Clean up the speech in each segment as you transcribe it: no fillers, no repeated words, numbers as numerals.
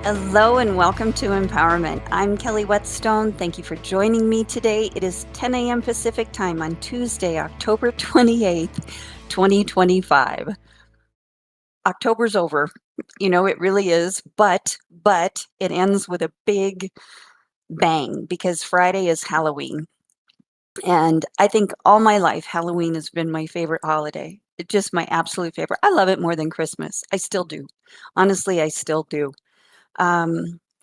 Hello and welcome to Empowerment. I'm Kelly Whetstone. Thank you for joining me today. It is 10 a.m. Pacific time on Tuesday, October 28th, 2025. October's over. It really is, but it ends with a big bang because Friday is Halloween. And I think all my life, Halloween has been my favorite holiday. It's just my absolute favorite. I love it more than Christmas. I still do. Honestly, I still do.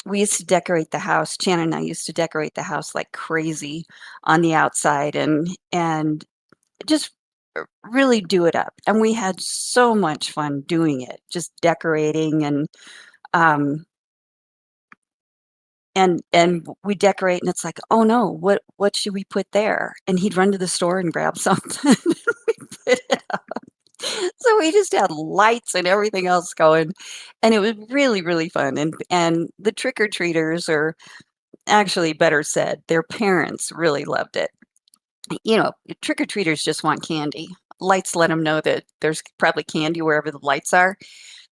We used to decorate the house. Chan and I used to decorate the house like crazy on the outside and just really do it up. And we had so much fun doing it, just decorating um and we decorate and it's like, oh no, what should we put there? And he'd run to the store and grab something. We put it up. So we just had lights and everything else going. And it was really, really fun. And the trick-or-treaters or actually, better said, their parents really loved it. Trick-or-treaters just want candy. Lights let them know that there's probably candy wherever the lights are.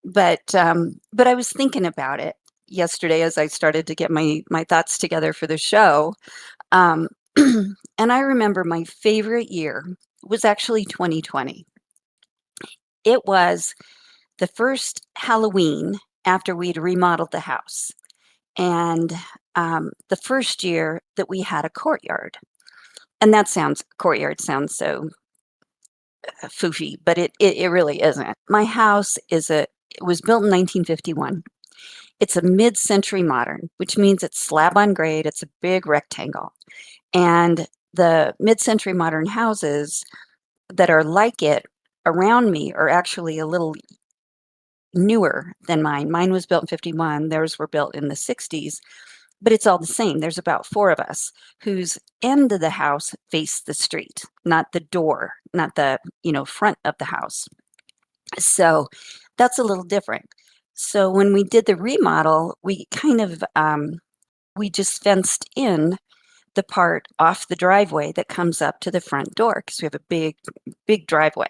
But I was thinking about it yesterday as I started to get my thoughts together for the show. Um, and I remember my favorite year was actually 2020. It was the first Halloween after we'd remodeled the house, and the first year that we had a courtyard. And that sounds courtyard sounds so foofy, but it really isn't. My house it was built in 1951. It's a mid-century modern, which means it's slab on grade. It's a big rectangle. And the mid-century modern houses that are like it around me are actually a little newer than mine. Mine was built in 51, theirs were built in the 60s, but it's all the same. There's about four of us whose end of the house faced the street, not the door, not the, front of the house. So that's a little different. So when we did the remodel, we kind of we just fenced in the part off the driveway that comes up to the front door because we have a big driveway.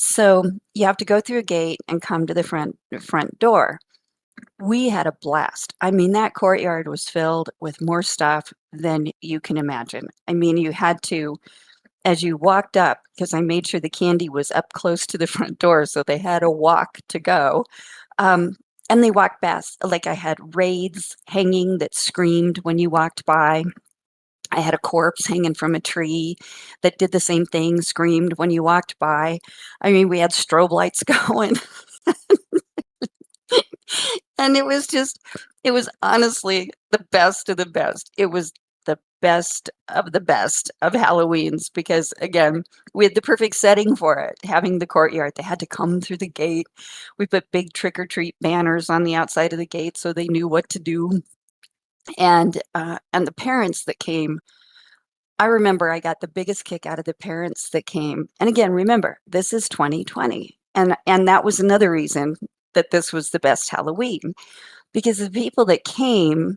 So you have to go through a gate and come to the front door. We had a blast. I mean, that courtyard was filled with more stuff than you can imagine. I mean, you had to, as you walked up, because I made sure the candy was up close to the front door, so they had a walk to go. Um, and they walked past, like I had wraiths hanging that screamed when you walked by. I had a corpse hanging from a tree that did the same thing, screamed when you walked by. I mean, we had strobe lights going. And it was honestly the best of the best. It was the best of Halloweens because, again, we had the perfect setting for it, having the courtyard. They had to come through the gate. We put big trick or treat banners on the outside of the gate so they knew what to do. And the parents that came, I remember I got the biggest kick out of the parents that came. And again, remember, this is 2020. And that was another reason that this was the best Halloween because the people that came,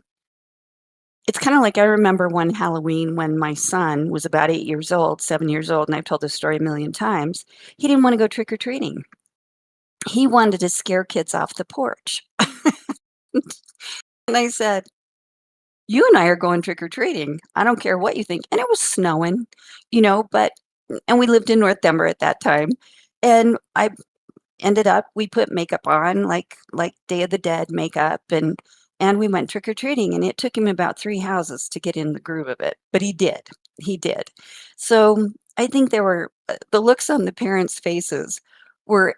it's kind of like I remember one Halloween when my son was about 8 years old, 7 years old, and I've told this story a million times. He didn't want to go trick or treating. He wanted to scare kids off the porch. And I said, you and I are going trick or treating. I don't care what you think. And it was snowing, but, and we lived in North Denver at that time. And I ended up we put makeup on, like Day of the Dead makeup, and we went trick-or-treating, and it took him about 3 houses to get in the groove of it, but he did. So, I think there were the looks on the parents' faces were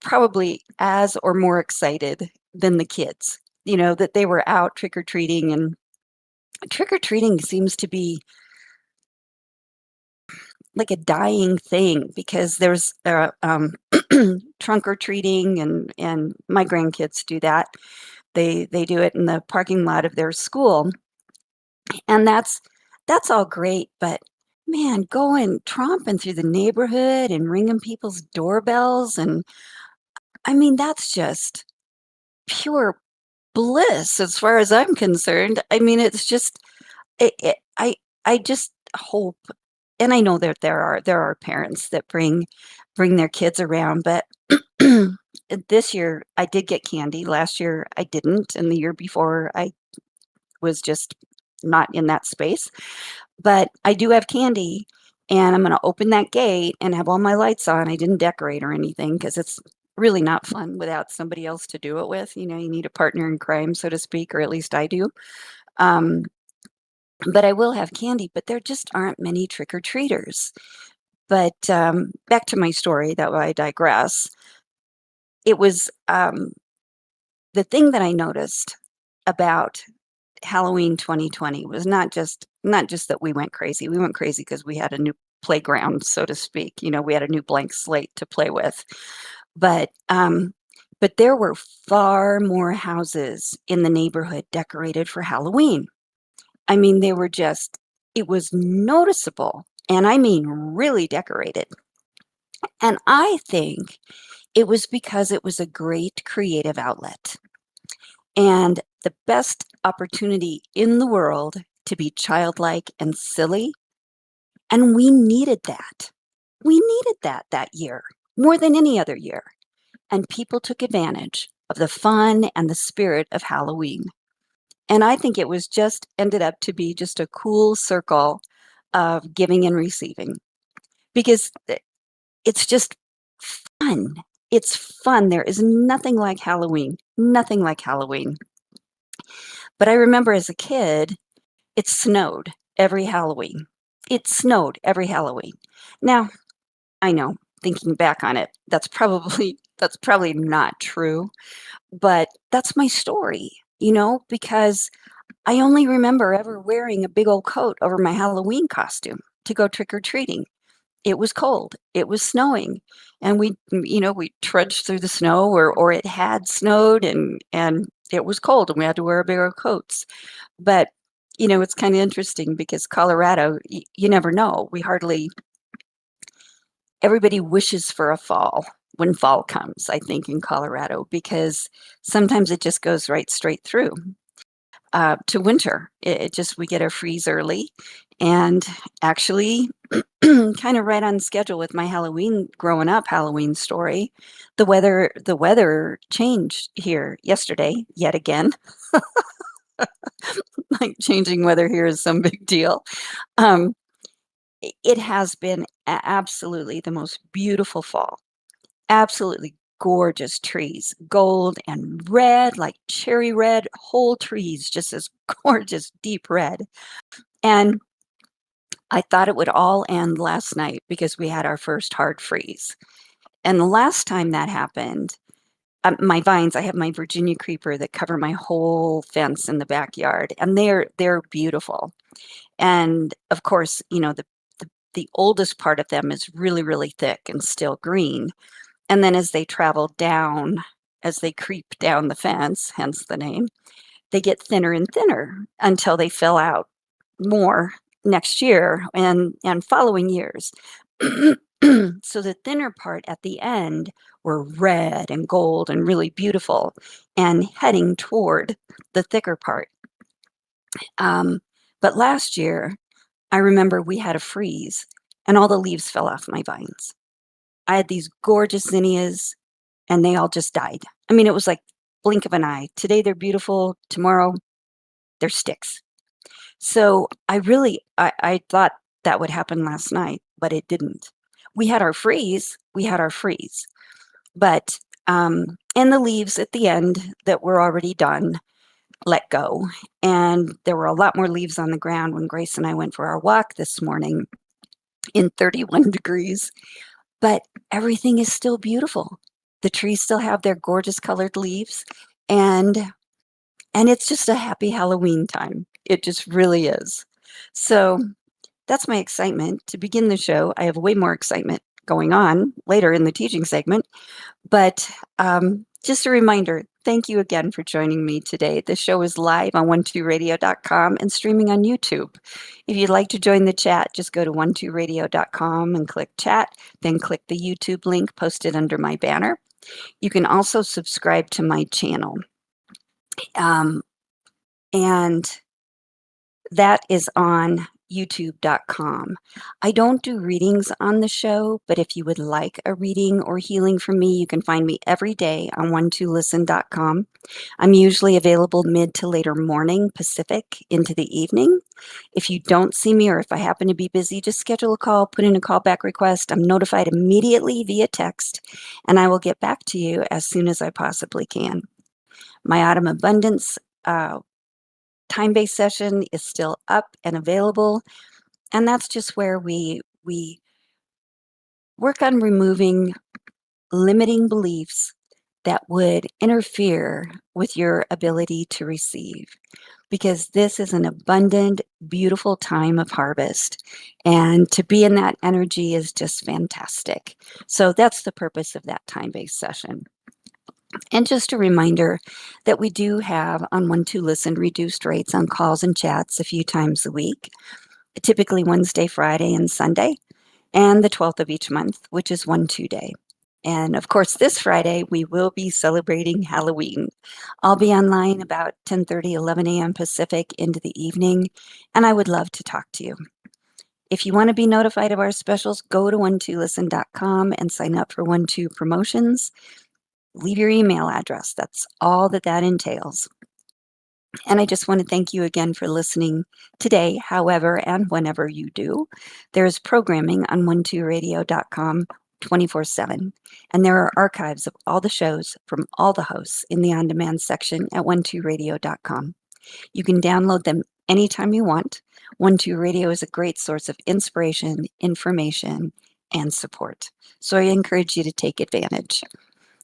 probably as or more excited than the kids, that they were out trick-or-treating, and trick-or-treating seems to be like a dying thing because there's trunk or treating and my grandkids do that. They do it in the parking lot of their school, and that's all great, but man, going tromping through the neighborhood and ringing people's doorbells, and I mean, that's just pure bliss as far as I'm concerned. I mean, it's just I just hope, and I know that there are parents that bring their kids around, but this year I did get candy. Last year I didn't, and the year before I was just not in that space. But I do have candy, and I'm gonna open that gate and have all my lights on. I didn't decorate or anything because it's really not fun without somebody else to do it with. You know, you need a partner in crime, so to speak, or at least I do. Um, but I will have candy, but there just aren't many trick-or-treaters. But, back to my story, that way I digress. It was, the thing that I noticed about Halloween 2020 was not just that we went crazy. We went crazy because we had a new playground, so to speak. You know, we had a new blank slate to play with. But, but there were far more houses in the neighborhood decorated for Halloween. I mean, they were just it was noticeable, and I mean really decorated. And I think it was because it was a great creative outlet and the best opportunity in the world to be childlike and silly. And we needed that. We needed that year more than any other year. And people took advantage of the fun and the spirit of Halloween. And I think it was just ended up to be just a cool circle of giving and receiving because it's just fun. It's fun. There is nothing like Halloween, nothing like Halloween. But I remember as a kid, it snowed every Halloween. It snowed every Halloween. Now, I know, thinking back on it, that's probably not true, but that's my story, because I only remember ever wearing a big old coat over my Halloween costume to go trick or treating. It was cold, it was snowing, and we trudged through the snow or it had snowed and it was cold and we had to wear bigger coats. But, it's kinda interesting because Colorado, you never know. We hardly everybody wishes for a fall when fall comes, I think, in Colorado, because sometimes it just goes right straight through, to winter. It just we get a freeze early, and actually, kinda right on schedule with my Halloween growing up Halloween story, the weather changed here yesterday yet again. Like, changing weather here is some big deal. Um, it has been absolutely the most beautiful fall. Absolutely gorgeous trees, gold and red, like cherry red, whole trees, just this gorgeous deep red. And I thought it would all end last night because we had our first hard freeze. And the last time that happened, my vines, I have my Virginia creeper that cover my whole fence in the backyard, and they're beautiful. And of course, the oldest part of them is really, really thick and still green. And then as they travel down, as they creep down the fence, hence the name, they get thinner and thinner until they fill out more next year and following years. So the thinner part at the end were red and gold and really beautiful and heading toward the thicker part. Um, but last year, I remember we had a freeze and all the leaves fell off my vines. I had these gorgeous zinnias and they all just died. I mean, it was like blink of an eye. Today they're beautiful, tomorrow they're sticks. So I thought that would happen last night, but it didn't. We had our freeze, but and the leaves at the end that were already done let go. And there were a lot more leaves on the ground when Grace and I went for our walk this morning in 31 degrees, but everything is still beautiful. The trees still have their gorgeous colored leaves, and it's just a happy Halloween time. It just really is. So that's my excitement to begin the show. I have way more excitement going on later in the teaching segment, but just a reminder, thank you again for joining me today. The show is live on 12radio.com and streaming on YouTube. If you'd like to join the chat, just go to 12radio.com and click chat, then click the YouTube link posted under my banner. You can also subscribe to my channel. And that is on youtube.com. I don't do readings on the show, but if you would like a reading or healing from me, you can find me every day on 12listen.com. I'm usually available mid to later morning Pacific into the evening. If you don't see me or if I happen to be busy, just schedule a call, put in a callback request. I'm notified immediately via text, and I will get back to you as soon as I possibly can. My Autumn Abundance time-based session is still up and available, and that's just where we work on removing limiting beliefs that would interfere with your ability to receive, because this is an abundant, beautiful time of harvest, and to be in that energy is just fantastic. So that's the purpose of that time-based session. And just a reminder that we do have on 12Listen reduced rates on calls and chats a few times a week, typically Wednesday, Friday, and Sunday, and the 12th of each month, which is 12 Day. And of course, this Friday, we will be celebrating Halloween. I'll be online about 10:30, 11 a.m. Pacific into the evening, and I would love to talk to you. If you want to be notified of our specials, go to 12listen.com and sign up for 12 promotions. Leave your email address. That's all that entails. And I just want to thank you again for listening today, however and whenever you do. There's programming on 12radio.com 24/7. And there are archives of all the shows from all the hosts in the on-demand section at 12radio.com. You can download them anytime you want. 12 Radio is a great source of inspiration, information, and support. So I encourage you to take advantage.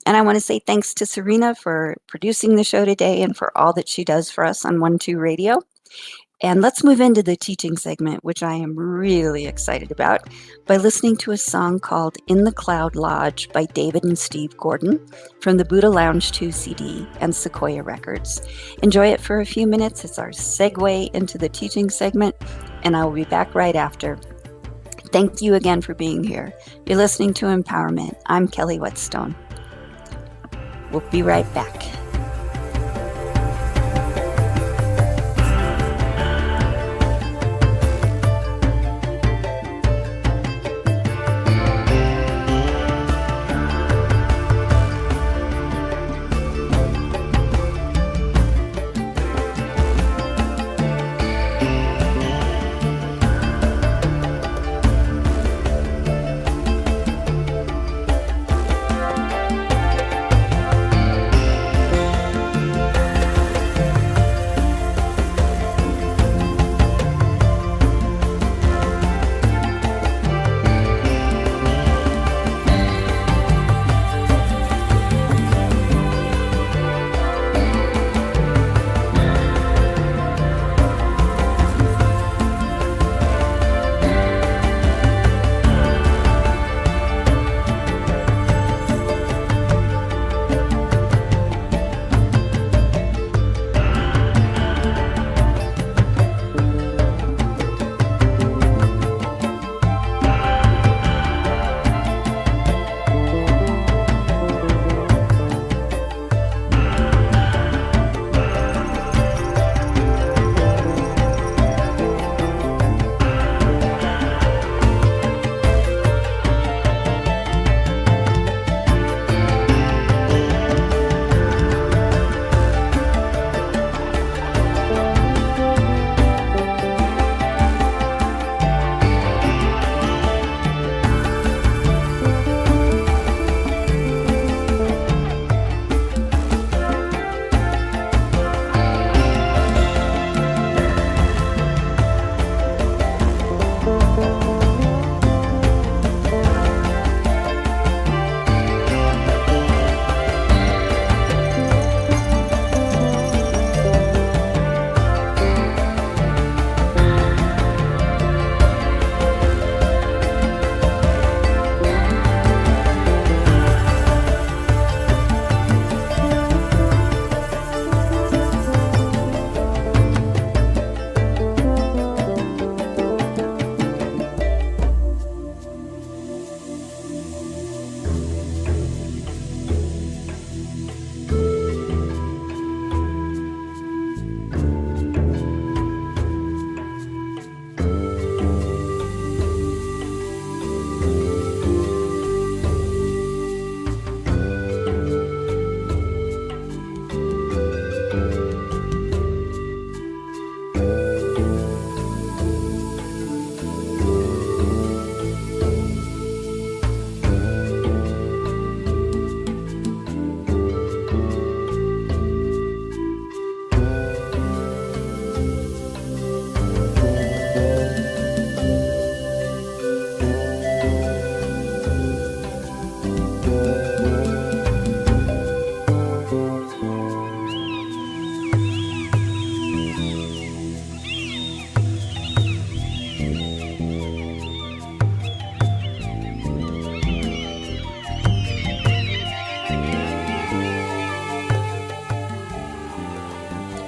And I want to say thanks to Serena for producing the show today and for all that she does for us on 12 Radio. And let's move into the teaching segment, which I am really excited about, by listening to a song called In the Cloud Lodge by David and Steve Gordon from the Buddha Lounge 2 CD and Sequoia Records. Enjoy it for a few minutes. It's our segue into the teaching segment, and I will be back right after. Thank you again for being here. You're listening to Empowerment. I'm Kelly Whetstone. We'll be right back.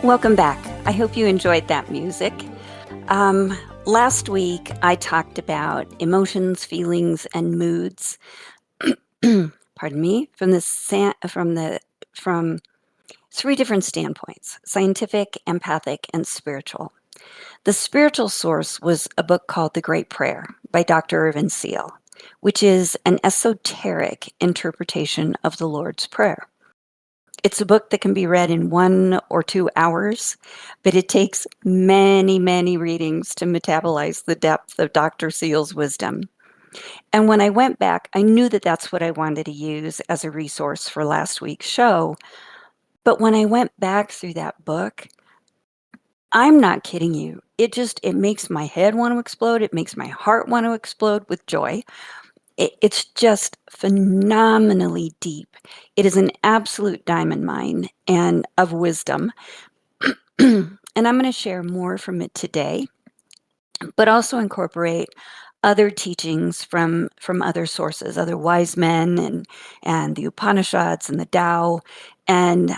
Welcome back. I hope you enjoyed that music. Last week, I talked about emotions, feelings, and moods. Pardon me, from three different standpoints: scientific, empathic, and spiritual. The spiritual source was a book called The Great Prayer by Dr. Irvin Seal, which is an esoteric interpretation of the Lord's Prayer. It's a book that can be read in 1 or 2 hours, but it takes many, many readings to metabolize the depth of Dr. Seal's wisdom. And when I went back, I knew that that's what I wanted to use as a resource for last week's show. But when I went back through that book, I'm not kidding you. It makes my head want to explode. It makes my heart want to explode with joy. It's just phenomenally deep. It is an absolute diamond mine and of wisdom. And I'm going to share more from it today, but also incorporate other teachings from other sources, other wise men and the Upanishads and the Tao. And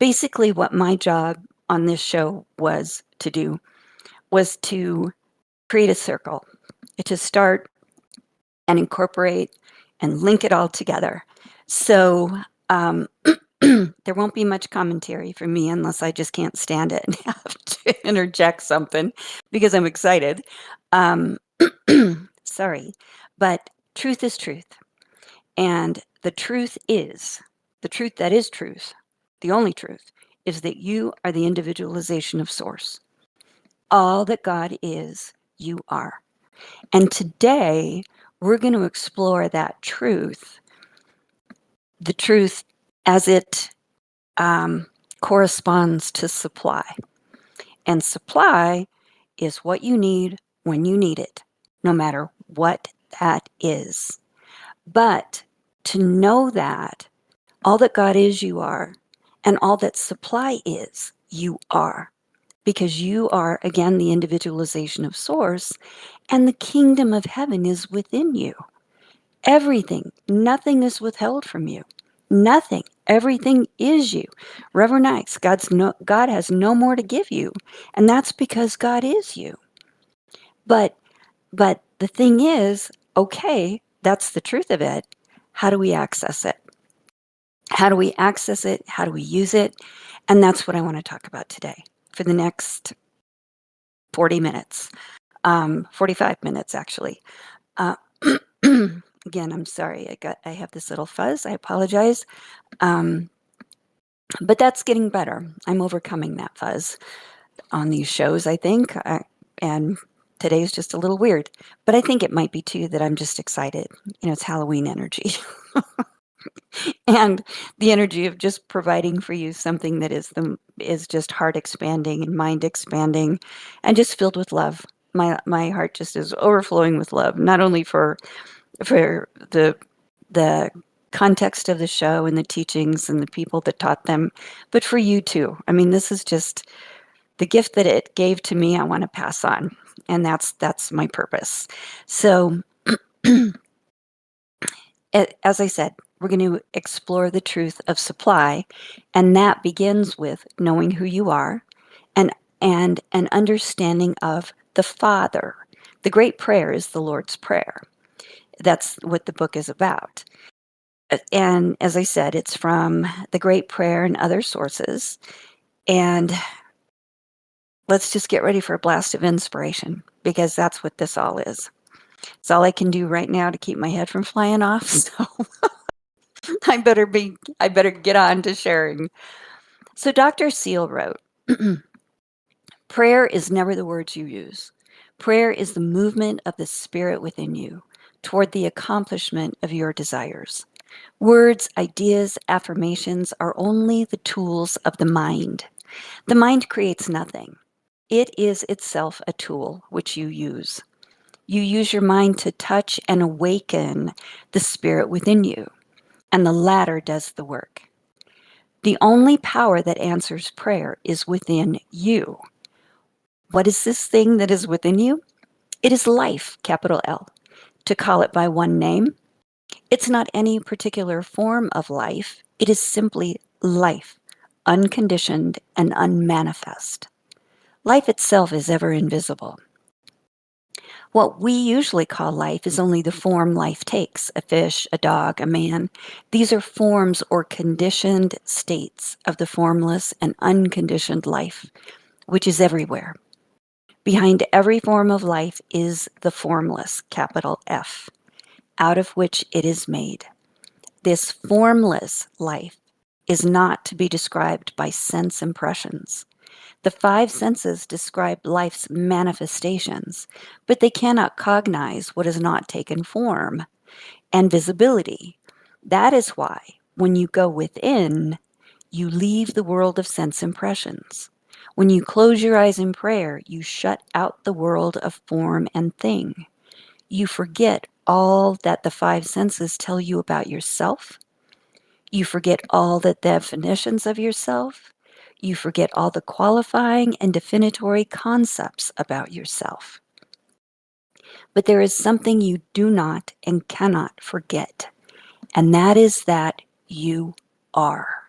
basically what my job on this show was to do was to create a circle, to start and incorporate and link it all together. So there won't be much commentary from me unless I just can't stand it and have to interject something because I'm excited. Sorry, but truth is truth. And the truth that is truth, the only truth, is that you are the individualization of Source. All that God is, you are. And today, we're going to explore that truth, the truth as it corresponds to supply. And supply is what you need when you need it, no matter what that is. But to know that all that God is, you are, and all that supply is, you are. Because you are, again, the individualization of Source, and the kingdom of heaven is within you. Everything, nothing is withheld from you. Nothing. Everything is you. Reverend Ike's, God has no more to give you, and that's because God is you. But the thing is, okay, that's the truth of it. How do we access it? How do we access it? How do we use it? And that's what I want to talk about today for the next 40 minutes, 45 minutes actually. Again, I'm sorry. I have this little fuzz. I apologize. But that's getting better. I'm overcoming that fuzz on these shows, I think. And today's just a little weird. But I think it might be too that I'm just excited. It's Halloween energy. And the energy of just providing for you something that is just heart expanding and mind expanding and just filled with love. My heart just is overflowing with love, not only for the context of the show and the teachings and the people that taught them, but for you too. I mean, this is just the gift that it gave to me. I want to pass on, and that's my purpose. So, as I said, we're going to explore the truth of supply, and that begins with knowing who you are, and an understanding of the Father. The Great Prayer is the Lord's Prayer. That's what the book is about. And as I said, it's from The Great Prayer and other sources. And let's just get ready for a blast of inspiration, because that's what this all is. It's all I can do right now to keep my head from flying off. So I better get on to sharing. So Dr. Seal wrote, prayer is never the words you use. Prayer is the movement of the spirit within you toward the accomplishment of your desires. Words, ideas, affirmations are only the tools of the mind. The mind creates nothing. It is itself a tool which you use. You use your mind to touch and awaken the spirit within you, and the latter does the work. The only power that answers prayer is within you. What is this thing that is within you? It is life, capital L. To call it by one name, it's not any particular form of life. It is simply life, unconditioned, and unmanifest. Life itself is ever invisible. What we usually call life is only the form life takes: a fish, a dog, a man. These are forms or conditioned states of the formless and unconditioned life, which is everywhere. Behind every form of life is the formless, capital F, out of which it is made. This formless life is not to be described by sense impressions. The five senses describe life's manifestations, but they cannot cognize what has not taken form and visibility. That is why, when you go within, you leave the world of sense impressions. When you close your eyes in prayer, you shut out the world of form and thing. You forget all that the five senses tell you about yourself. You forget all the definitions of yourself. You forget all the qualifying and definitory concepts about yourself. But there is something you do not and cannot forget, and that is that you are.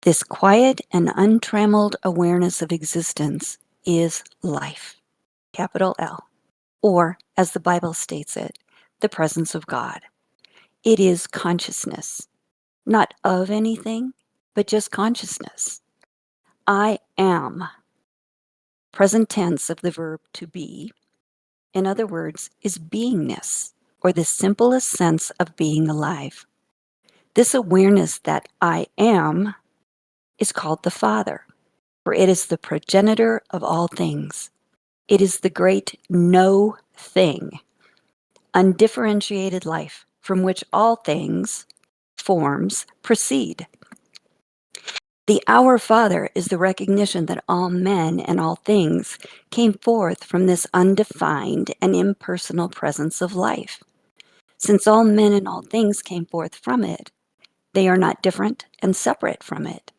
This quiet and untrammeled awareness of existence is life, capital L, or as the Bible states it, the presence of God. It is consciousness, not of anything, but just consciousness. I am, present tense of the verb to be, in other words, is beingness, or the simplest sense of being alive. This awareness that I am is called the Father, for it is the progenitor of all things. It is the great no thing, undifferentiated life from which all things, forms, proceed. The Our Father is the recognition that all men and all things came forth from this undefined and impersonal presence of life. Since all men and all things came forth from it, they are not different and separate from it.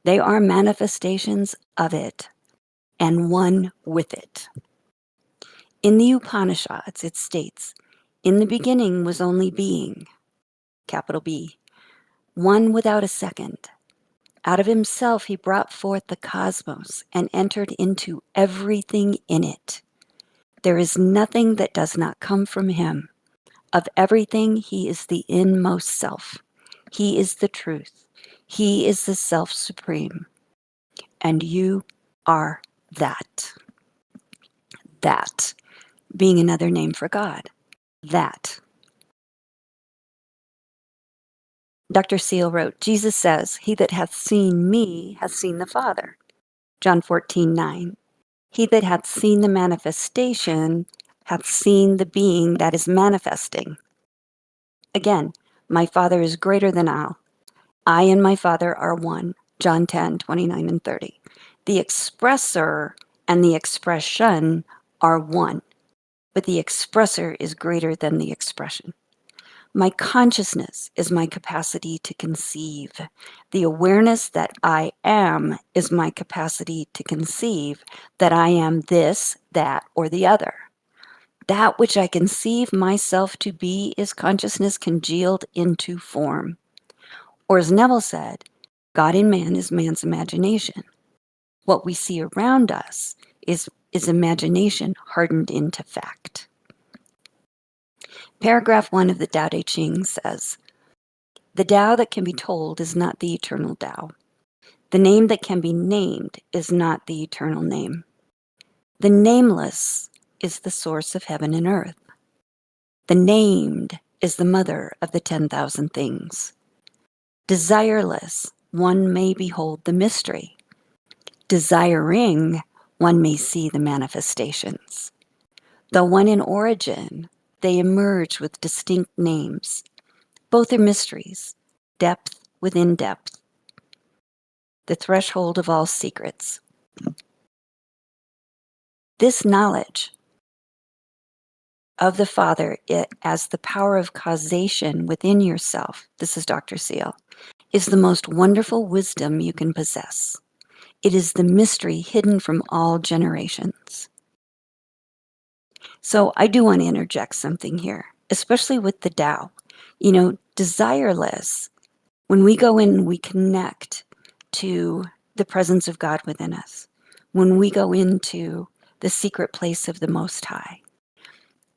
They are manifestations of it and one with it. In the Upanishads, it states, "In the beginning was only being," capital B, one without a second. Out of himself he brought forth the cosmos and entered into everything in it. There is nothing that does not come from him. Of everything he is the inmost self. He is the truth. He is the self supreme. And you are that. That being another name for God. That. Dr. Seal wrote, Jesus says, "He that hath seen me hath seen the Father." John 14:9. He that hath seen the manifestation hath seen the being that is manifesting. Again, my Father is greater than all. I and my Father are one. John 10:29 and 30. The expressor and the expression are one, but the expressor is greater than the expression. My consciousness is my capacity to conceive. The awareness that I am is my capacity to conceive that I am this, that, or the other. That which I conceive myself to be is consciousness congealed into form. Or as Neville said, God in man is man's imagination. What we see around us is imagination hardened into fact. Paragraph 1 of the Tao Te Ching says, "The Tao that can be told is not the eternal Tao. The name that can be named is not the eternal name. The nameless is the source of heaven and earth. The named is the mother of the 10,000 things. Desireless, one may behold the mystery. Desiring, one may see the manifestations. Though one in origin, they emerge with distinct names. Both are mysteries, depth within depth. The threshold of all secrets." This knowledge of the Father as the power of causation within yourself, this is Dr. Seal, is the most wonderful wisdom you can possess. It is the mystery hidden from all generations. So I do want to interject something here, especially with the Tao. Desireless When we go in, we connect to the presence of God within us. When we go into the secret place of the Most High,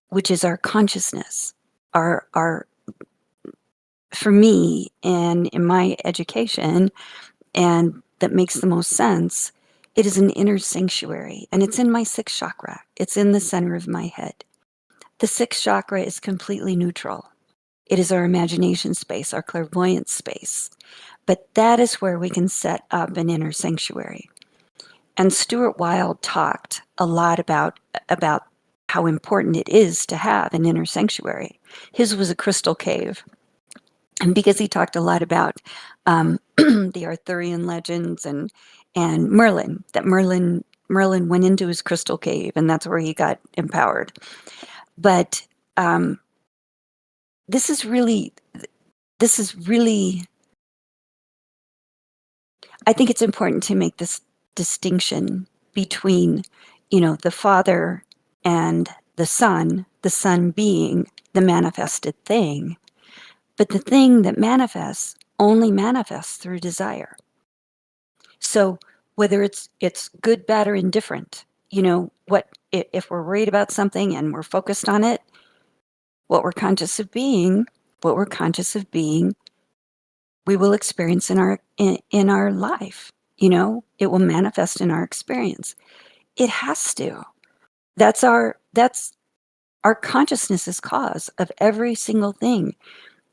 which is our consciousness, our for me and in my education, and that makes the most sense, it is an inner sanctuary, and it's in my sixth chakra. It's in the center of my head. The sixth chakra is completely neutral. It is our imagination space, our clairvoyance space. But that is where we can set up an inner sanctuary. And Stuart Wilde talked a lot about how important it is to have an inner sanctuary. His was a crystal cave. And because he talked a lot about the Arthurian legends and Merlin, that Merlin went into his crystal cave, and that's where he got empowered. But this is really, I think it's important to make this distinction between, the Father and the Son being the manifested thing. But the thing that manifests only manifests through desire. So whether it's good, bad, or indifferent, what if we're worried about something and we're focused on it, what we're conscious of being, we will experience in our life. It will manifest in our experience. It has to. That's our consciousness is cause of every single thing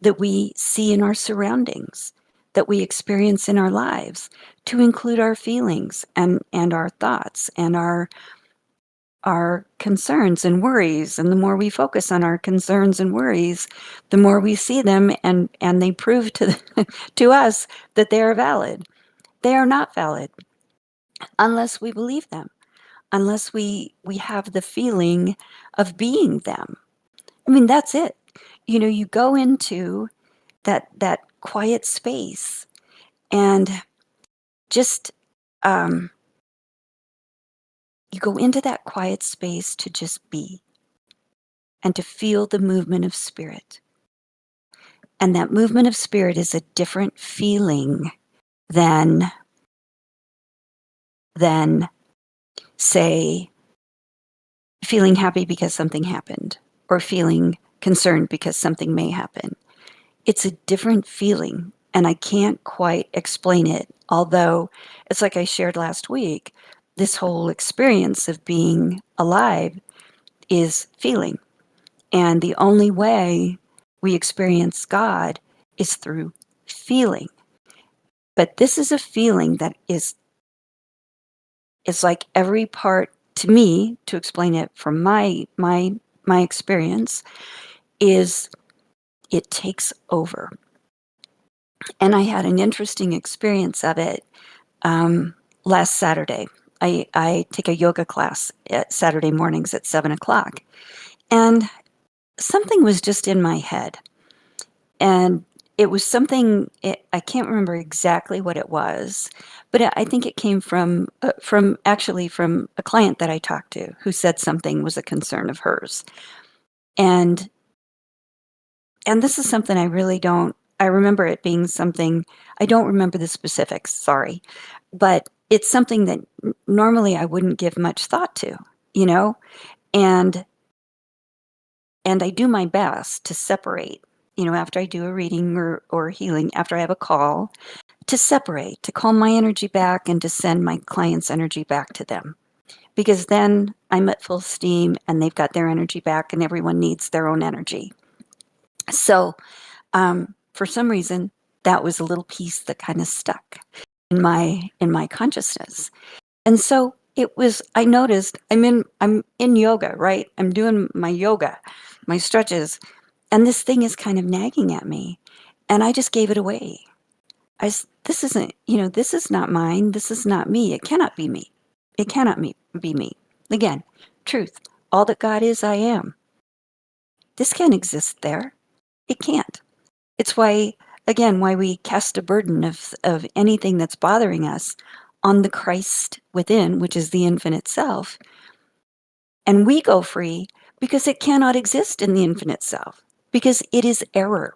that we see in our surroundings, that we experience in our lives, to include our feelings and our thoughts and our concerns and worries. And the more we focus on our concerns and worries, the more we see them, and they prove to to us that they are valid. They are not valid unless we believe them, unless we have the feeling of being them. I mean, that's it. You go into that quiet space and just you go into that quiet space to just be and to feel the movement of spirit. And that movement of spirit is a different feeling than say feeling happy because something happened or feeling concerned because something may happen. It's a different feeling, and I can't quite explain it. Although it's like I shared last week, this whole experience of being alive is feeling. And the only way we experience God is through feeling. But this is a feeling that is like every part, to me, to explain it from my experience, is it takes over. And I had an interesting experience of it last Saturday. I take a yoga class at Saturday mornings at 7:00, and something was just in my head. And it was something, I can't remember exactly what it was, but I think it came from actually from a client that I talked to who said something was a concern of hers. And this is something I really don't, I remember it being something, I don't remember the specifics, sorry, but it's something that normally I wouldn't give much thought to, you know? And I do my best to separate, after I do a reading or healing, after I have a call, to separate, to calm my energy back and to send my client's energy back to them. Because then I'm at full steam and they've got their energy back, and everyone needs their own energy. So for some reason, that was a little piece that kind of stuck in my consciousness. And so it was, I noticed I'm in yoga, right? I'm doing my yoga, my stretches, and this thing is kind of nagging at me. And I just gave it away. This isn't, this is not mine. This is not me. It cannot be me. It cannot be me. Again, truth. All that God is, I am. This can't exist there. It can't. It's why, again, why we cast a burden of anything that's bothering us on the Christ within, which is the infinite self. And we go free because it cannot exist in the infinite self, because it is error.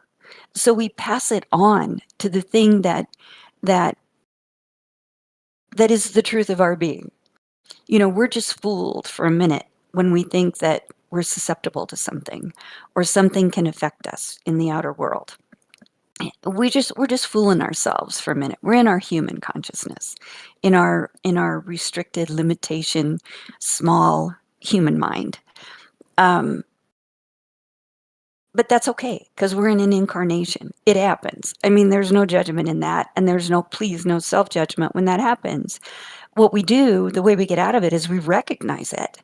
So we pass it on to the thing that that is the truth of our being. We're just fooled for a minute when we think that we're susceptible to something or something can affect us in the outer world. We're just fooling ourselves for a minute. We're in our human consciousness, in our restricted limitation, small human mind. Um, but that's okay because we're in an incarnation. It happens. I mean, there's no judgment in that, and there's no self judgment when that happens. What we do, the way we get out of it, is we recognize it,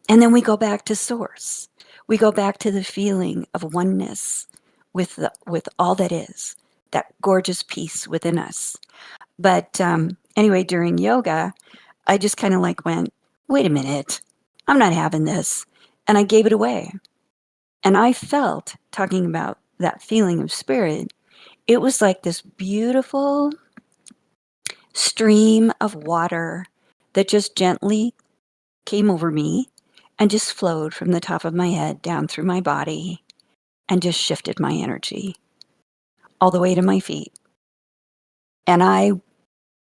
and then we go back to source. We go back to the feeling of oneness with all that is, that gorgeous peace within us. But anyway, during yoga, I just kind of like went, wait a minute, I'm not having this. And I gave it away. And I felt, talking about that feeling of spirit, it was like this beautiful stream of water that just gently came over me and just flowed from the top of my head down through my body and just shifted my energy all the way to my feet. And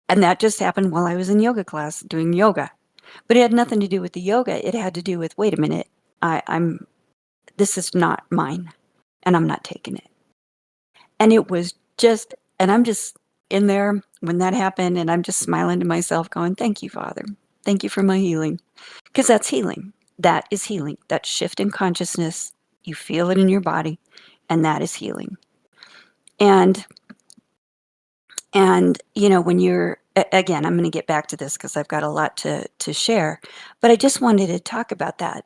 that just happened while I was in yoga class doing yoga. But it had nothing to do with the yoga. It had to do with, wait a minute, this is not mine and I'm not taking it. And it was just, and I'm just in there when that happened and I'm just smiling to myself going, thank you, Father. Thank you for my healing. Because that's healing. That is healing. That shift in consciousness, you feel it in your body, and that is healing. And when you're, again, I'm going to get back to this because I've got a lot to share, but I just wanted to talk about that.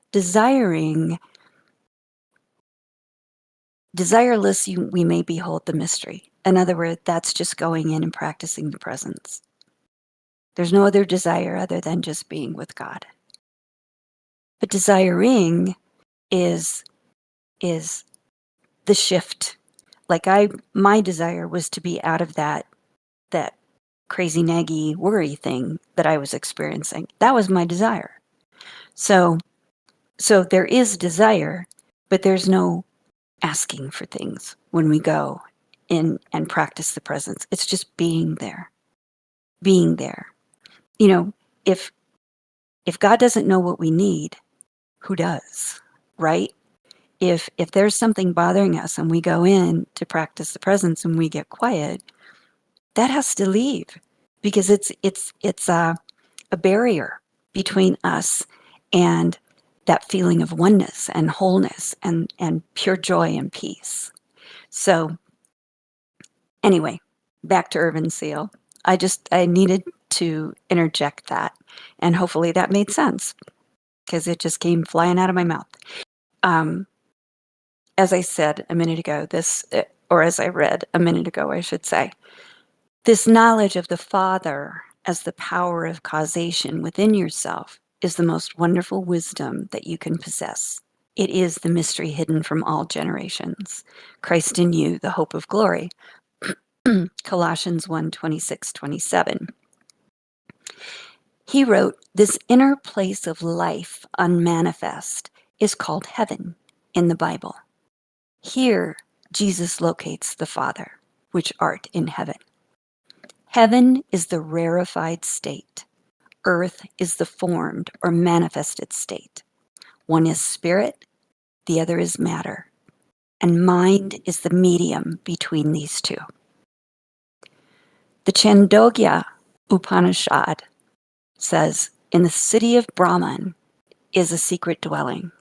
Desireless, we may behold the mystery. In other words, that's just going in and practicing the presence. There's no other desire other than just being with God. But desiring is the shift. Like my desire was to be out of that crazy naggy worry thing that I was experiencing. That was my desire. So there is desire, but there's no asking for things when we go in and practice the presence. It's just being there. Being there. If God doesn't know what we need, who does? Right? If there's something bothering us and we go in to practice the presence and we get quiet, that has to leave because it's a barrier between us and that feeling of oneness and wholeness and pure joy and peace. So anyway, back to Urban Seal. I needed to interject that, and hopefully that made sense because it just came flying out of my mouth. As I said a minute ago, or as I read a minute ago, I should say, this knowledge of the Father as the power of causation within yourself is the most wonderful wisdom that you can possess. It is the mystery hidden from all generations. Christ in you, the hope of glory. Colossians 1:26-27. He wrote, this inner place of life unmanifest is called heaven in the Bible. Here, Jesus locates the Father, which art in heaven. Heaven is the rarefied state. Earth is the formed or manifested state. One is spirit, the other is matter, and mind is the medium between these two. The Chandogya Upanishad says, in the city of Brahman is a secret dwelling,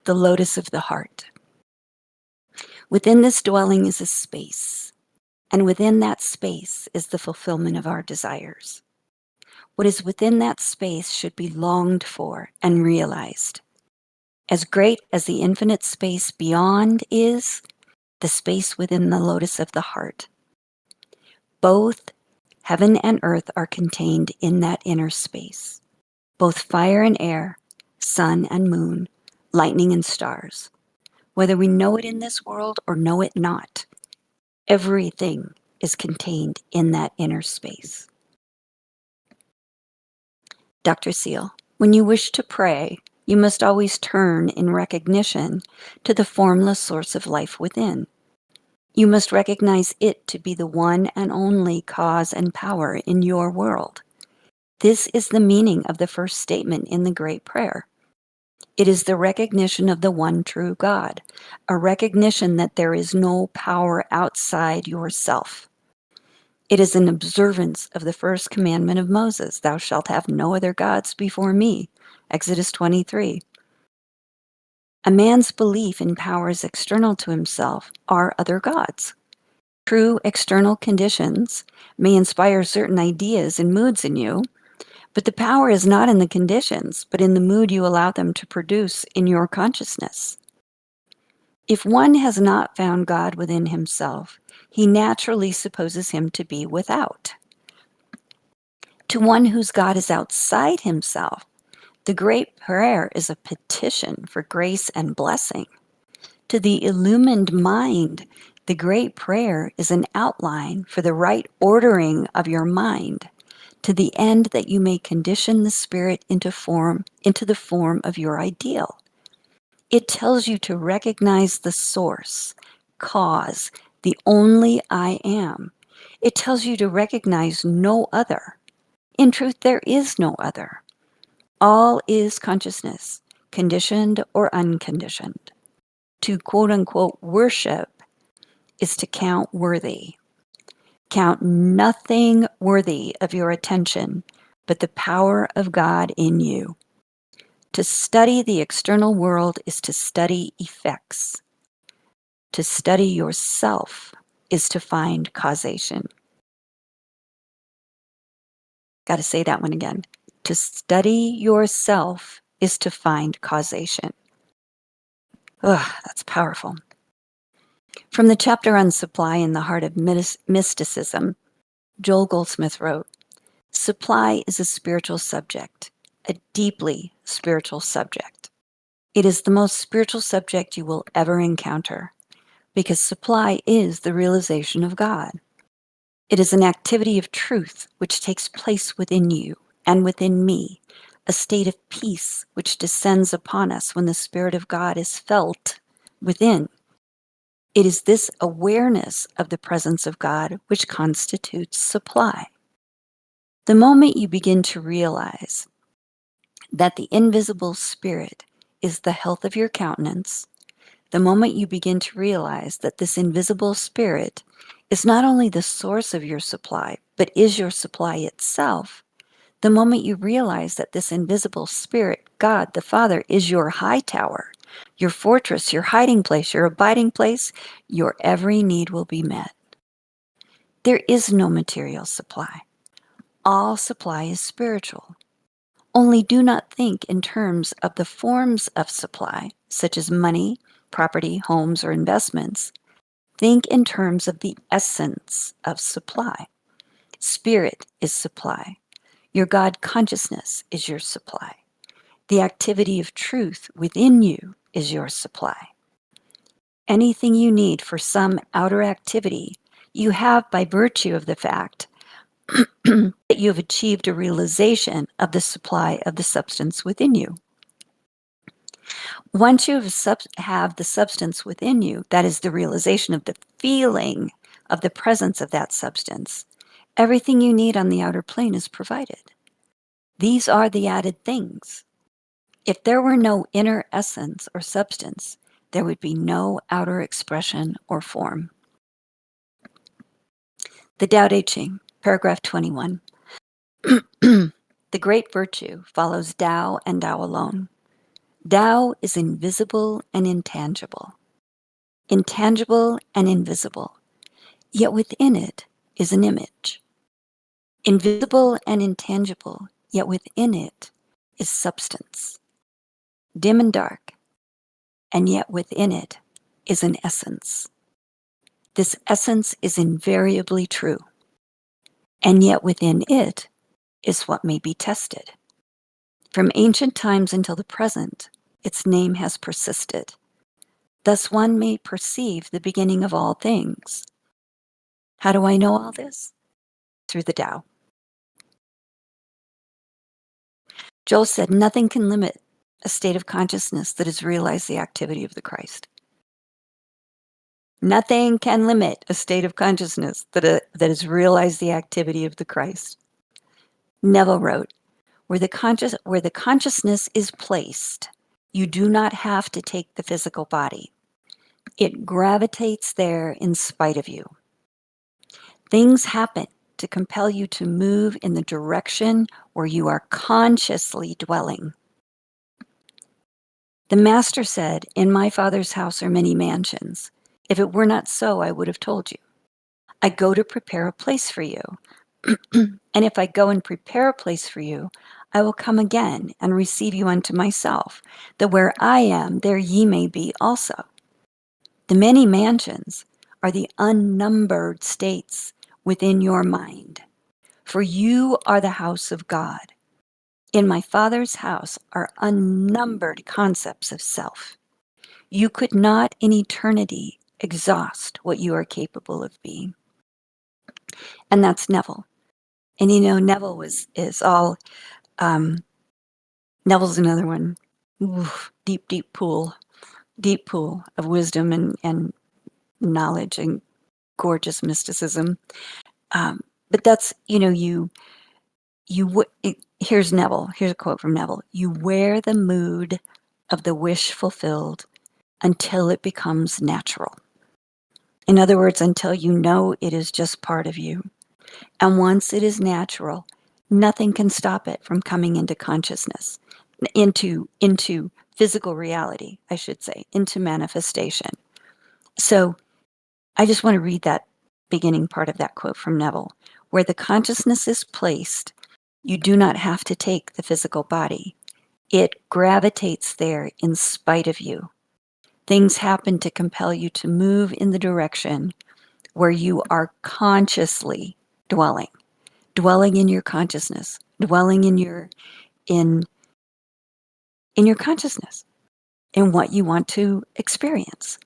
the lotus of the heart. Within this dwelling is a space, and within that space is the fulfillment of our desires. What is within that space should be longed for and realized. As great as the infinite space beyond is, the space within the lotus of the heart. Both heaven and earth are contained in that inner space. Both fire and air, sun and moon, lightning and stars. Whether we know it in this world or know it not, everything is contained in that inner space. Dr. Seal, when you wish to pray, you must always turn in recognition to the formless source of life within. You must recognize it to be the one and only cause and power in your world. This is the meaning of the first statement in the Great Prayer. It is the recognition of the one true God, a recognition that there is no power outside yourself. It is an observance of the first commandment of Moses, thou shalt have no other gods before me, Exodus 23. A man's belief in powers external to himself are other gods. True external conditions may inspire certain ideas and moods in you, but the power is not in the conditions, but in the mood you allow them to produce in your consciousness. If one has not found God within himself, he naturally supposes him to be without. To one whose God is outside himself, the Great Prayer is a petition for grace and blessing. To the illumined mind, the Great Prayer is an outline for the right ordering of your mind, to the end that you may condition the spirit into the form of your ideal. It tells you to recognize the source, cause, the only I am. It tells you to recognize no other. In truth, there is no other. All is consciousness, conditioned or unconditioned. To quote unquote worship is to count worthy. Count nothing worthy of your attention but the power of God in you. To study the external world is to study effects. To study yourself is to find causation. Got to say that one again. To study yourself is to find causation. Ugh, that's powerful. From the chapter on supply in the heart of mysticism, Joel Goldsmith wrote, supply is a spiritual subject, a deeply spiritual subject. It is the most spiritual subject you will ever encounter, because supply is the realization of God. It is an activity of truth which takes place within you and within me, a state of peace which descends upon us when the Spirit of God is felt within. It is this awareness of the presence of God which constitutes supply. The moment you begin to realize that the invisible Spirit is the health of your countenance, the moment you begin to realize that this invisible Spirit is not only the source of your supply, but is your supply itself, the moment you realize that this invisible Spirit, God the Father, is your high tower, your fortress, your hiding place, your abiding place, your every need will be met. There is no material supply. All supply is spiritual. Only do not think in terms of the forms of supply, such as money, property, homes, or investments. Think in terms of the essence of supply. Spirit is supply. Your God consciousness is your supply. The activity of truth within you is your supply. Anything you need for some outer activity, you have by virtue of the fact that you have achieved a realization of the supply of the substance within you. Once you have the substance within you, that is the realization of the feeling of the presence of that substance, everything you need on the outer plane is provided. These are the added things. If there were no inner essence or substance, there would be no outer expression or form. The Tao Te Ching, paragraph 21. The great virtue follows Tao and Tao alone. Tao is invisible and intangible and invisible, yet within it is an image. Invisible and intangible, yet within it is substance. Dim and dark, and yet within it is an essence. This essence is invariably true, and yet within it is what may be tested. From ancient times until the present, its name has persisted. Thus one may perceive the beginning of all things. How do I know all this? Through the Tao. Joel said, nothing can limit a state of consciousness that has realized the activity of the Christ. Nothing can limit a state of consciousness that has realized the activity of the Christ. Neville wrote, where the consciousness is placed, you do not have to take the physical body. It gravitates there in spite of you. Things happen to compel you to move in the direction where you are consciously dwelling. The Master said, "In my Father's house are many mansions. If it were not so, I would have told you. I go to prepare a place for you. And if I go and prepare a place for you, I will come again and receive you unto myself, that where I am, there ye may be also." The many mansions are the unnumbered states within your mind, for you are the house of God. In my Father's house are unnumbered concepts of self. You could not in eternity exhaust what you are capable of being. And that's Neville. And Neville is all, Neville's another one. Oof, deep pool of wisdom and knowledge and gorgeous mysticism. But that's, here's Neville. Here's a quote from Neville. You wear the mood of the wish fulfilled until it becomes natural. In other words, until you know it is just part of you. And once it is natural, nothing can stop it from coming into consciousness, into physical reality, I should say, into manifestation. So I just want to read that beginning part of that quote from Neville. Where the consciousness is placed, you do not have to take the physical body. It gravitates there in spite of you. Things happen to compel you to move in the direction where you are consciously dwelling in your consciousness, dwelling in your consciousness, in what you want to experience.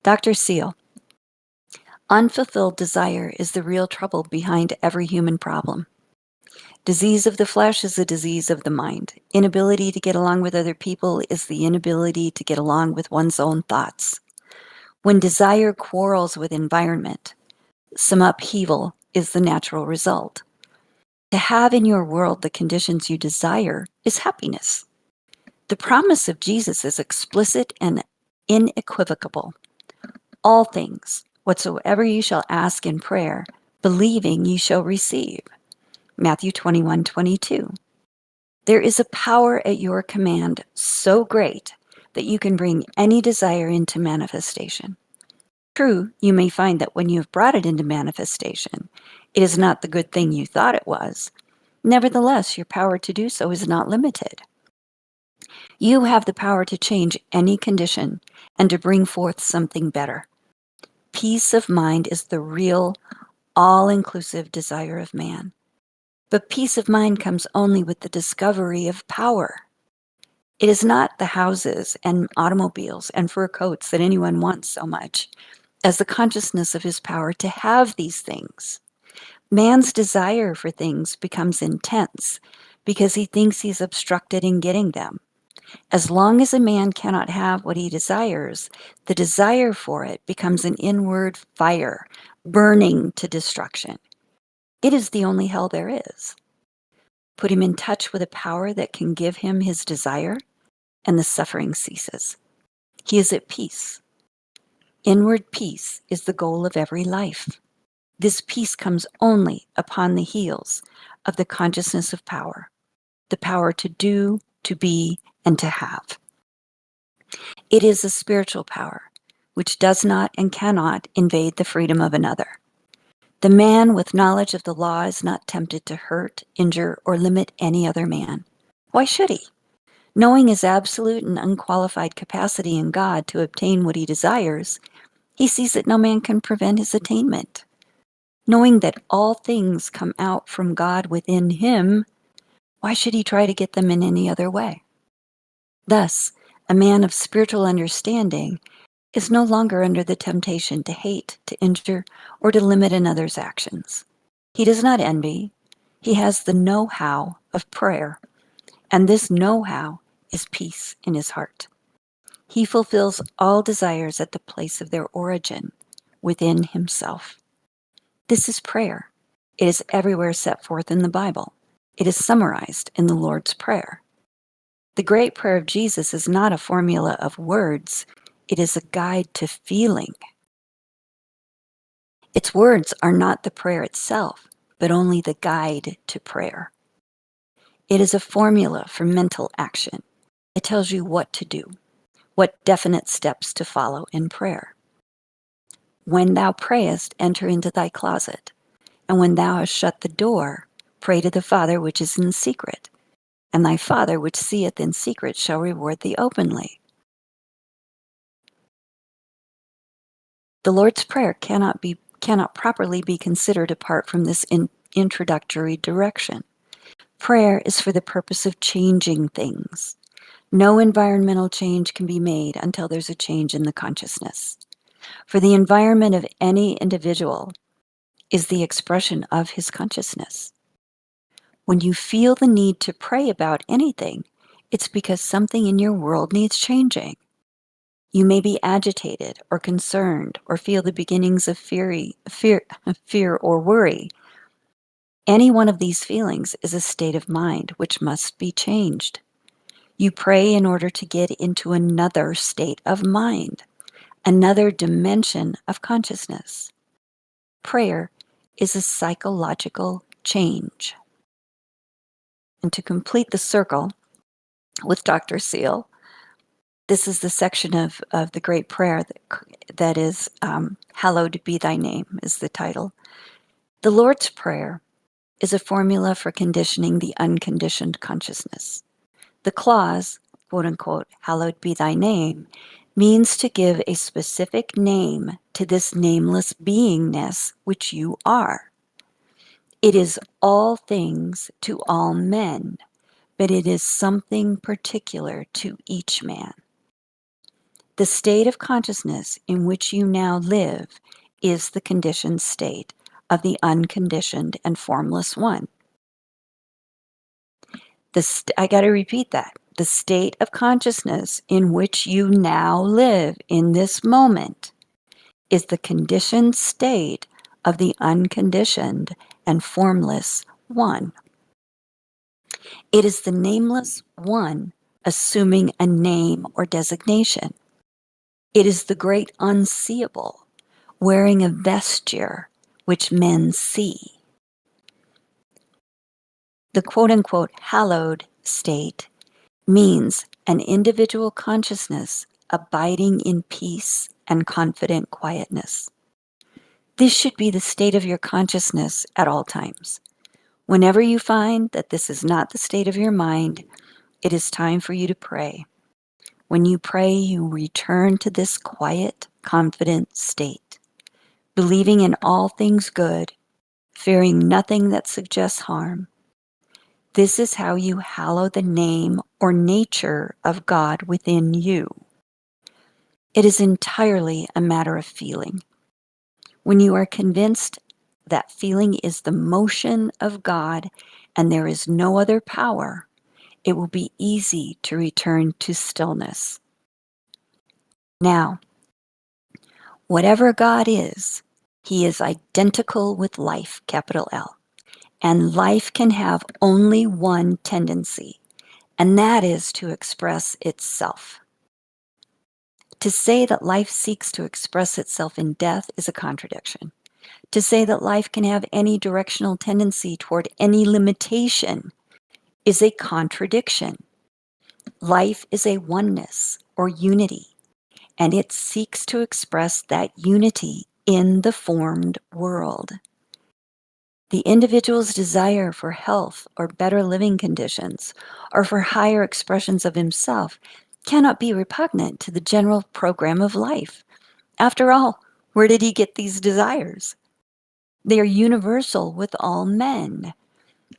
Dr. Seal, unfulfilled desire is the real trouble behind every human problem. Disease of the flesh is a disease of the mind. Inability to get along with other people is the inability to get along with one's own thoughts. When desire quarrels with environment, some upheaval is the natural result. To have in your world the conditions you desire is happiness. The promise of Jesus is explicit and unequivocal. All things, whatsoever ye shall ask in prayer, believing ye shall receive. Matthew 21:22. There is a power at your command so great that you can bring any desire into manifestation. True, you may find that when you have brought it into manifestation, it is not the good thing you thought it was. Nevertheless, your power to do so is not limited. You have the power to change any condition and to bring forth something better. Peace of mind is the real, all-inclusive desire of man. But peace of mind comes only with the discovery of power. It is not the houses and automobiles and fur coats that anyone wants so much as the consciousness of his power to have these things. Man's desire for things becomes intense because he thinks he's obstructed in getting them. As long as a man cannot have what he desires, the desire for it becomes an inward fire, burning to destruction. It is the only hell there is. Put him in touch with a power that can give him his desire, and the suffering ceases. He is at peace. Inward peace is the goal of every life. This peace comes only upon the heels of the consciousness of power, the power to do, to be, and to have. It is a spiritual power which does not and cannot invade the freedom of another. The man with knowledge of the law is not tempted to hurt, injure, or limit any other man. Why should he? Knowing his absolute and unqualified capacity in God to obtain what he desires, he sees that no man can prevent his attainment. Knowing that all things come out from God within him, why should he try to get them in any other way? Thus, a man of spiritual understanding is no longer under the temptation to hate, to injure, or to limit another's actions. He does not envy. He has the know-how of prayer, and this know-how is peace in his heart. He fulfills all desires at the place of their origin, within himself. This is prayer. It is everywhere set forth in the Bible. It is summarized in the Lord's Prayer. The great prayer of Jesus is not a formula of words, it is a guide to feeling. Its words are not the prayer itself, but only the guide to prayer. It is a formula for mental action. It tells you what to do, what definite steps to follow in prayer. When thou prayest, enter into thy closet, and when thou hast shut the door, pray to the Father which is in secret, and thy Father which seeth in secret shall reward thee openly. The Lord's Prayer cannot properly be considered apart from this introductory direction. Prayer is for the purpose of changing things. No environmental change can be made until there's a change in the consciousness. For the environment of any individual is the expression of his consciousness. When you feel the need to pray about anything, it's because something in your world needs changing. You may be agitated or concerned or feel the beginnings of fear or worry. Any one of these feelings is a state of mind which must be changed. You pray in order to get into another state of mind, another dimension of consciousness. Prayer is a psychological change. And to complete the circle with Dr. Seal, this is the section of the great prayer that is, hallowed be thy name, is the title. The Lord's Prayer is a formula for conditioning the unconditioned consciousness. The clause, quote unquote, hallowed be thy name, means to give a specific name to this nameless beingness which you are. It is all things to all men, but it is something particular to each man. The state of consciousness in which you now live is the conditioned state of the unconditioned and formless one. I got to repeat that. The state of consciousness in which you now live in this moment is the conditioned state of the unconditioned and formless one. It is the nameless one assuming a name or designation. It is the great unseeable wearing a vesture which men see. The quote-unquote hallowed state means an individual consciousness abiding in peace and confident quietness. This should be the state of your consciousness at all times. Whenever you find that this is not the state of your mind, it is time for you to pray. When you pray, you return to this quiet, confident state, believing in all things good, fearing nothing that suggests harm. This is how you hallow the name or nature of God within you. It is entirely a matter of feeling. When you are convinced that feeling is the motion of God and there is no other power, it will be easy to return to stillness. Now, whatever God is, he is identical with life, capital L. And life can have only one tendency, and that is to express itself. To say that life seeks to express itself in death is a contradiction. To say that life can have any directional tendency toward any limitation is a contradiction. Life is a oneness or unity, and it seeks to express that unity in the formed world. The individual's desire for health or better living conditions, or for higher expressions of himself, cannot be repugnant to the general program of life. After all, where did he get these desires? They are universal with all men.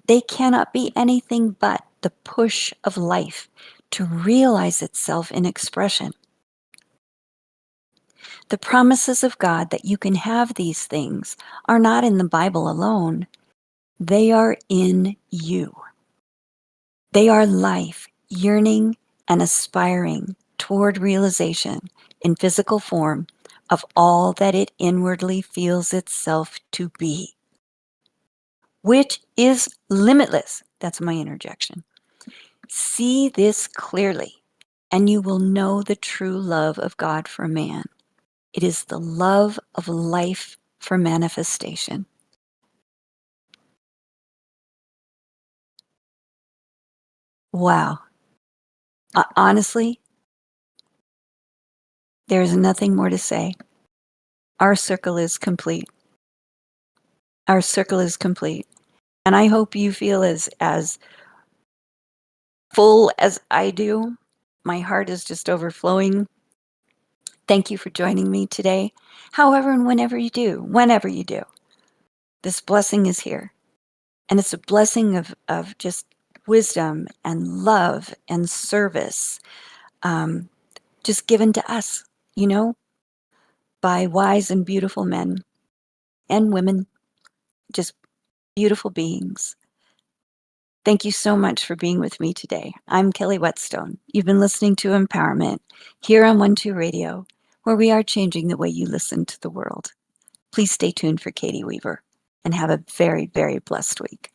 They cannot be anything but the push of life to realize itself in expression. The promises of God that you can have these things are not in the Bible alone. They are in you. They are life yearning and aspiring toward realization in physical form of all that it inwardly feels itself to be, which is limitless. That's my interjection. See this clearly, and you will know the true love of God for man. It is the love of life for manifestation. Wow. Honestly, there is nothing more to say. Our circle is complete. Our circle is complete. And I hope you feel as full as I do. My heart is just overflowing. Thank you for joining me today. However and whenever you do, this blessing is here. And it's a blessing of just wisdom and love and service, just given to us, you know, by wise and beautiful men and women, just beautiful beings. Thank you so much for being with me today. I'm Kelly Whetstone. You've been listening to Empowerment here on 1-2 Radio, where we are changing the way you listen to the world. Please stay tuned for Katie Weaver and have a very, very blessed week.